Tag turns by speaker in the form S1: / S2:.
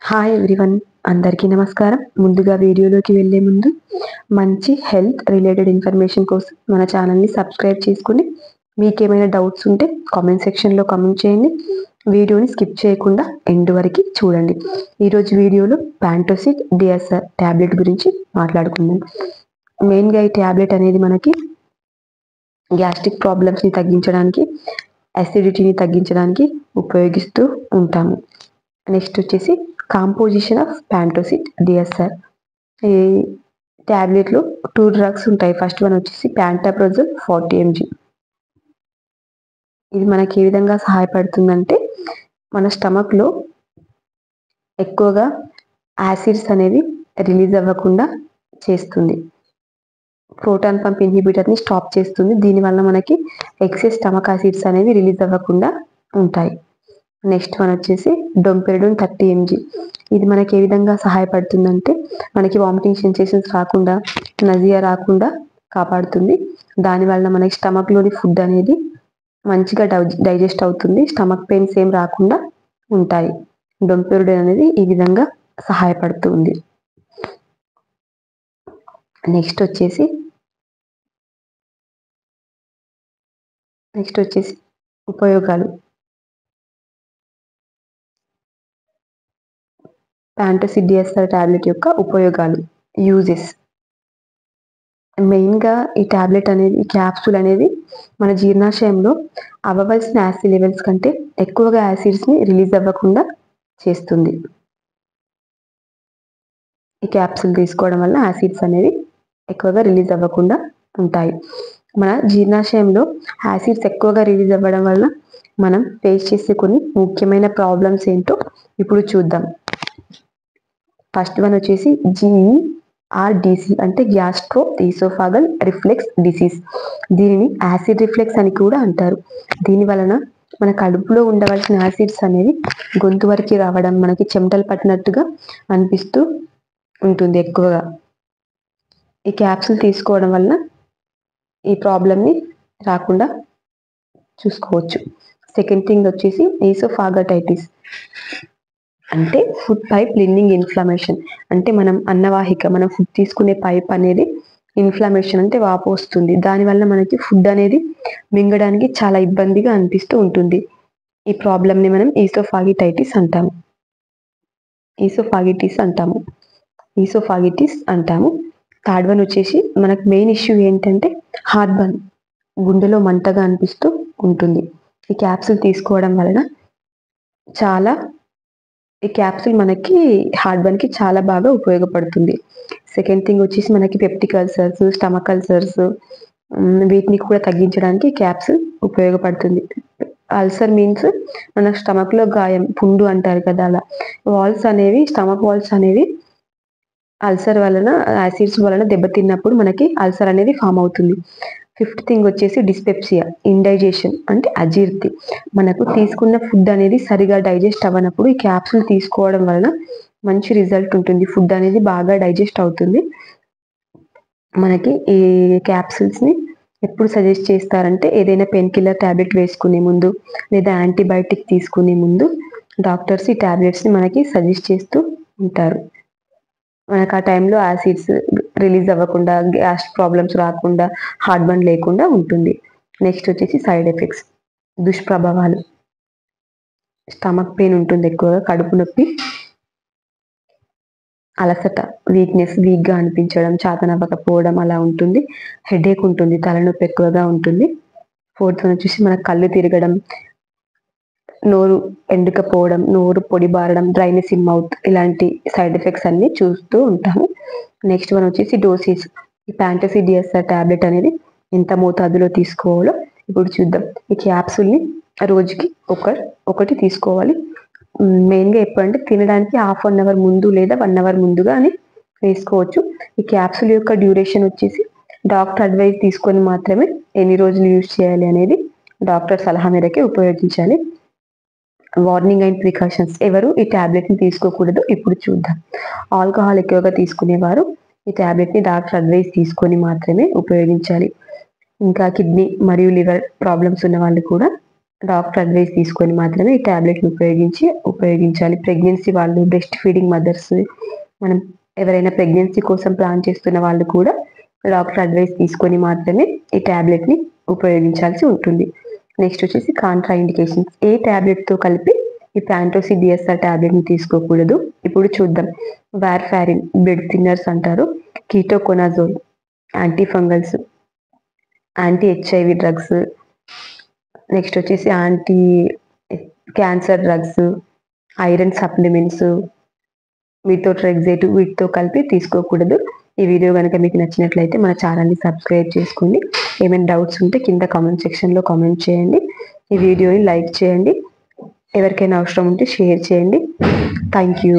S1: Hi everyone, అందరికీ నమస్కారం. ముందుగా వీడియోలోకి వెళ్ళే ముందు మంచి హెల్త్ రిలేటెడ్ ఇన్ఫర్మేషన్ కోసం మన ఛానల్ని సబ్స్క్రైబ్ చేసుకుని మీకేమైనా డౌట్స్ ఉంటే కామెంట్ సెక్షన్లో కామెంట్ చేయండి. వీడియోని స్కిప్ చేయకుండా ఎండ్ వరకు చూడండి. ఈరోజు వీడియోలో ప్యాంటోసిడ్ డిఎస్ఆర్ ట్యాబ్లెట్ గురించి మాట్లాడుకుందాం. మెయిన్గా ఈ ట్యాబ్లెట్ అనేది మనకి గ్యాస్ట్రిక్ ప్రాబ్లమ్స్ని తగ్గించడానికి, అసిడిటీని తగ్గించడానికి ఉపయోగిస్తూ ఉంటాము. నెక్స్ట్ వచ్చేసి కాంపోజిషన్ ఆఫ్ ప్యాంటోసిడ్ డిఎస్ఆర్. ఈ ట్యాబ్లెట్లో 2 డ్రగ్స్ ఉంటాయి. ఫస్ట్ వన్ వచ్చేసి ప్యాంటాప్రోజోల్ 40 mg. ఇది మనకి ఏ విధంగా సహాయపడుతుందంటే మన స్టమక్లో ఎక్కువగా యాసిడ్స్ అనేవి రిలీజ్ అవ్వకుండా చేస్తుంది. ప్రోటాన్ పంప్ ఇన్హిబిటర్ని స్టాప్ చేస్తుంది. దీనివల్ల మనకి ఎక్సెస్ స్టమక్ యాసిడ్స్ అనేవి రిలీజ్ అవ్వకుండా ఉంటాయి. నెక్స్ట్ వన్ వచ్చేసి డొంపెరడోన్ 30 mg. ఇది మనకి ఏ విధంగా సహాయపడుతుందంటే మనకి వామిటింగ్ సెన్సేషన్స్ రాకుండా, నజియా రాకుండా కాపాడుతుంది. దానివల్ల మనకి స్టమక్లోని ఫుడ్ అనేది మంచిగా డైజెస్ట్ అవుతుంది. స్టమక్ పెయిన్స్ ఏం రాకుండా ఉంటాయి. డొంపెరడోన్ అనేది ఈ విధంగా సహాయపడుతుంది. నెక్స్ట్ వచ్చేసి ఉపయోగాలు. ప్యాంటోసిడ్ డిఎస్ఆర్ టాబ్లెట్ యొక్క ఉపయోగాలు, యూజెస్. మెయిన్గా ఈ టాబ్లెట్ అనేది, ఈ క్యాప్సూల్ అనేది మన జీర్ణాశయంలో అవ్వవలసిన యాసిడ్ లెవెల్స్ కంటే ఎక్కువగా యాసిడ్స్ని రిలీజ్ అవ్వకుండా చేస్తుంది. ఈ క్యాప్సూల్ తీసుకోవడం వల్ల యాసిడ్స్ అనేవి ఎక్కువగా రిలీజ్ అవ్వకుండా ఉంటాయి. మన జీర్ణాశయంలో యాసిడ్స్ ఎక్కువగా రిలీజ్ అవ్వడం వల్ల మనం ఫేస్ చేసే కొన్ని ముఖ్యమైన ప్రాబ్లమ్స్ ఏంటో ఇప్పుడు చూద్దాం. ఫస్ట్ వన్ వచ్చేసి GERDC అంటే గ్యాస్ట్రో ఈసోఫాగల్ రిఫ్లెక్స్ డిసీజ్. దీనిని యాసిడ్ రిఫ్లెక్స్ అని కూడా అంటారు. దీని వలన మన కడుపులో ఉండవలసిన యాసిడ్స్ అనేవి గొంతు వరకు రావడం, మనకి చెమటలు పట్టినట్టుగా అనిపిస్తూ ఉంటుంది ఎక్కువగా. ఈ క్యాప్సూల్ తీసుకోవడం వలన ఈ ప్రాబ్లమ్ని రాకుండా చూసుకోవచ్చు. సెకండ్ థింగ్ వచ్చేసి ఈసోఫాగటైటిస్ అంటే ఫుడ్ పైప్ లిన్నింగ్ ఇన్ఫ్లమేషన్. అంటే మనం ఫుడ్ తీసుకునే పైప్ అనేది ఇన్ఫ్లమేషన్ అంటే వాపు వస్తుంది. దానివల్ల మనకి ఫుడ్ అనేది మింగడానికి చాలా ఇబ్బందిగా అనిపిస్తూ ఉంటుంది. ఈ ప్రాబ్లమ్ని మనం ఈసోఫాగిటిస్ అంటాము. థర్డ్ వన్ వచ్చేసి మనకు మెయిన్ ఇష్యూ ఏంటంటే హార్ట్ బర్న్, గుండెలో మంటగా అనిపిస్తూ ఉంటుంది. ఈ క్యాప్సూల్ తీసుకోవడం వలన ఈ క్యాప్సూల్ మనకి హార్ట్ బర్న్కి చాలా బాగా ఉపయోగపడుతుంది. సెకండ్ థింగ్ వచ్చేసి మనకి పెప్టిక్ అల్సర్స్, స్టమక్ అల్సర్స్, వీటిని కూడా తగ్గించడానికి క్యాప్సూల్ ఉపయోగపడుతుంది. అల్సర్ మీన్స్ మన స్టమక్లో గాయం, పుండు అంటారు కదా, అలా వాల్స్ అనేవి, స్టమక్ వాల్స్ అనేవి అల్సర్ వలన, యాసిడ్స్ వలన దెబ్బతిన్నప్పుడు మనకి అల్సర్ అనేది ఫామ్ అవుతుంది. ఫిఫ్త్ థింగ్ వచ్చేసి డిస్పెప్సియా, ఇండైజెషన్ అంటే అజీర్తి. మనకు తీసుకున్న ఫుడ్ అనేది సరిగా డైజెస్ట్ అవ్వనప్పుడు ఈ క్యాప్సూల్ తీసుకోవడం వలన మంచి రిజల్ట్ ఉంటుంది. ఫుడ్ అనేది బాగా డైజెస్ట్ అవుతుంది. మనకి ఈ క్యాప్సూల్స్ని ఎప్పుడు సజెస్ట్ చేస్తారంటే ఏదైనా పెయిన్ కిల్లర్ ట్యాబ్లెట్ వేసుకునే ముందు లేదా యాంటీబయాటిక్ తీసుకునే ముందు డాక్టర్స్ ఈ ట్యాబ్లెట్స్ని మనకి సజెస్ట్ చేస్తూ ఉంటారు. మనకు ఆ టైంలో యాసిడ్స్ రిలీజ్ అవ్వకుండా, గ్యాస్ ప్రాబ్లమ్స్ రాకుండా, హార్ట్ బర్న్ లేకుండా ఉంటుంది. నెక్స్ట్ వచ్చేసి సైడ్ ఎఫెక్ట్స్, దుష్ప్రభావాలు. స్టమక్ పెయిన్ ఉంటుంది ఎక్కువగా, కడుపు నొప్పి, అలసట, వీక్గా అనిపించడం, చేతనవ్వకపోవడం అలా ఉంటుంది. హెడేక్ ఉంటుంది, తలనొప్పి ఎక్కువగా ఉంటుంది. ఫోర్త్ వన్ వచ్చేసి మనకు కళ్ళు తిరగడం, నోరు ఎండుకపోవడం, నోరు పొడిబారడం, డ్రైనెస్ ఇన్ మౌత్, ఇలాంటి సైడ్ ఎఫెక్ట్స్ అన్ని చూస్తూ ఉంటాము. నెక్స్ట్ వన్ వచ్చేసి డోసేజ్. ఈ ప్యాంటోసిడ్ డిఎస్ఆర్ టాబ్లెట్ అనేది ఎంత మోతాదులో తీసుకోవాలో ఇప్పుడు చూద్దాం. ఈ క్యాప్సూల్ని రోజుకి ఒకటి తీసుకోవాలి. మెయిన్గా ఎప్పుడంటే తినడానికి 1/2 అవర్ ముందు లేదా 1 అవర్ ముందుగా అని వేసుకోవచ్చు. ఈ క్యాప్సూల్ యొక్క డ్యూరేషన్ వచ్చేసి డాక్టర్ అడ్వైజ్ తీసుకొని మాత్రమే ఎన్ని రోజులు యూజ్ చేయాలి అనేది డాక్టర్ సలహా మేరకే ఉపయోగించాలి. వార్నింగ్ అండ్ ప్రికాషన్స్, ఎవరు ఈ ట్యాబ్లెట్ని తీసుకోకూడదు ఇప్పుడు చూద్దాం. ఆల్కహాల్ ఎక్కువగా తీసుకునేవారు ఈ ట్యాబ్లెట్ని డాక్టర్ అడ్వైస్ తీసుకొని మాత్రమే ఉపయోగించాలి. ఇంకా కిడ్నీ మరియు లివర్ ప్రాబ్లమ్స్ ఉన్న వాళ్ళు కూడా డాక్టర్ అడ్వైస్ తీసుకొని మాత్రమే ఈ టాబ్లెట్ని ఉపయోగించాలి. ప్రెగ్నెన్సీ వాళ్ళు, బ్రెస్ట్ ఫీడింగ్ మదర్స్, మనం ఎవరైనా ప్రెగ్నెన్సీ కోసం ప్లాన్ చేస్తున్న వాళ్ళు కూడా డాక్టర్ అడ్వైస్ తీసుకొని మాత్రమే ఈ టాబ్లెట్ని ఉపయోగించాల్సి ఉంటుంది. నెక్స్ట్ వచ్చేసి కాంట్రా ఇండికేషన్స్. ఏ టాబ్లెట్తో కలిపి ఈ ప్యాంటోసి డిఎస్ఆర్ టాబ్లెట్ని తీసుకోకూడదు ఇప్పుడు చూద్దాం. వార్ఫారిన్, బ్లడ్ థిన్నర్స్ అంటారు, ketoconazole, anti fungals, anti HIV drugs, next వచ్చేసి anti cancer drugs, iron supplements, methotrexate, వీటితో కలిపి తీసుకోకూడదు. ఈ వీడియో కనుక మీకు నచ్చినట్లయితే మన ఛానల్ని సబ్స్క్రైబ్ చేసుకోండి. ఏమైనా డౌట్స్ ఉంటే కింద కామెంట్ సెక్షన్లో కామెంట్ చేయండి. ఈ వీడియోని లైక్ చేయండి. ఎవరికైనా అవసరం ఉంటే షేర్ చేయండి. Thank you.